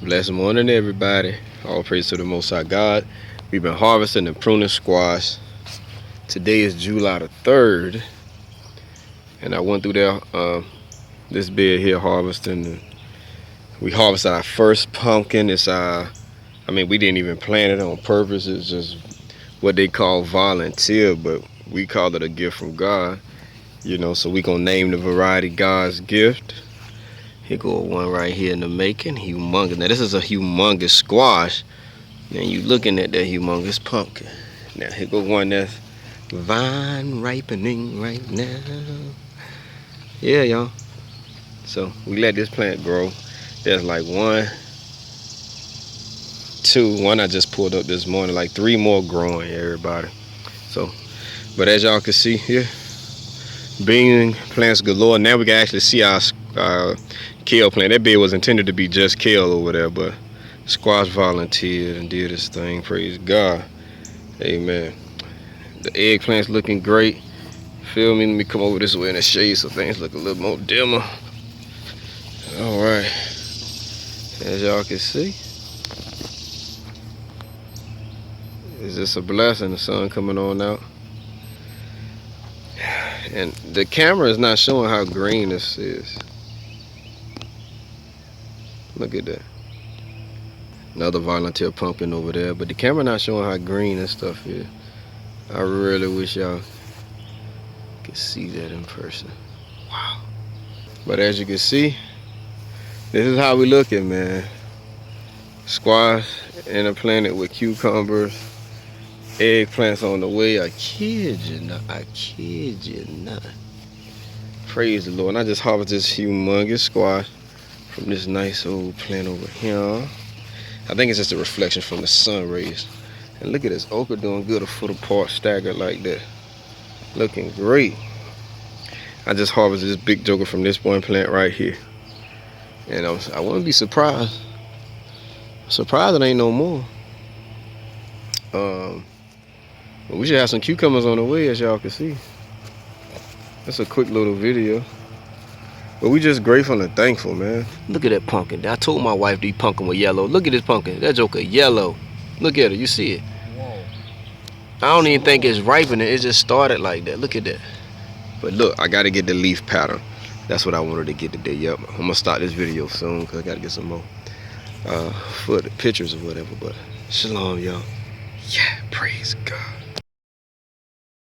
Blessed morning, everybody. All praise to the Most High God. We've been harvesting and pruning squash. Today is July the 3rd, and I went through there this bed here harvesting. We harvested our first pumpkin. We didn't even plant it on purpose. It's just what they call volunteer, but we call it a gift from God. So we gonna name the variety God's gift. Here go one right here in the making, humongous. Now this is a humongous squash, and you looking at that humongous pumpkin. Now here go one that's vine ripening right now. Yeah, y'all. So we let this plant grow. There's like one I just pulled up this morning, like 3 more growing, everybody. So, but as y'all can see here, bean plants galore. Now we can actually see our kale plant. That bed was intended to be just kale over there, but squash volunteered and did his thing. Praise God. Amen. The eggplants looking great. Feel me? Let me come over this way in the shade so things look a little more dimmer. All right. As y'all can see, it's just a blessing. The sun coming on out. And the camera is not showing how green this is. Look at that. Another volunteer pumpkin over there, but the camera not showing how green this stuff is. I really wish y'all could see that in person. Wow. But as you can see, this is how we looking, man. Squash in a planet with cucumbers, eggplants on the way. I kid you not. I kid you not. Praise the Lord. And I just harvested this humongous squash from this nice old plant over here. I think it's just a reflection from the sun rays. And look at this okra doing good, a foot apart, staggered like that. Looking great. I just harvested this big joker from this one plant right here. And I wouldn't be surprised. Surprised it ain't no more. But we should have some cucumbers on the way, as y'all can see. That's a quick little video. But we just grateful and thankful, man. Look at that pumpkin. I told my wife the pumpkin was yellow. Look at this pumpkin. That joker yellow. Look at it. You see it? Whoa. I don't even think it's ripening. It just started like that. Look at that. But look, I got to get the leaf pattern. That's what I wanted to get today. Yep. I'm going to start this video soon because I got to get some more pictures or whatever. But shalom, y'all. Yeah, praise God.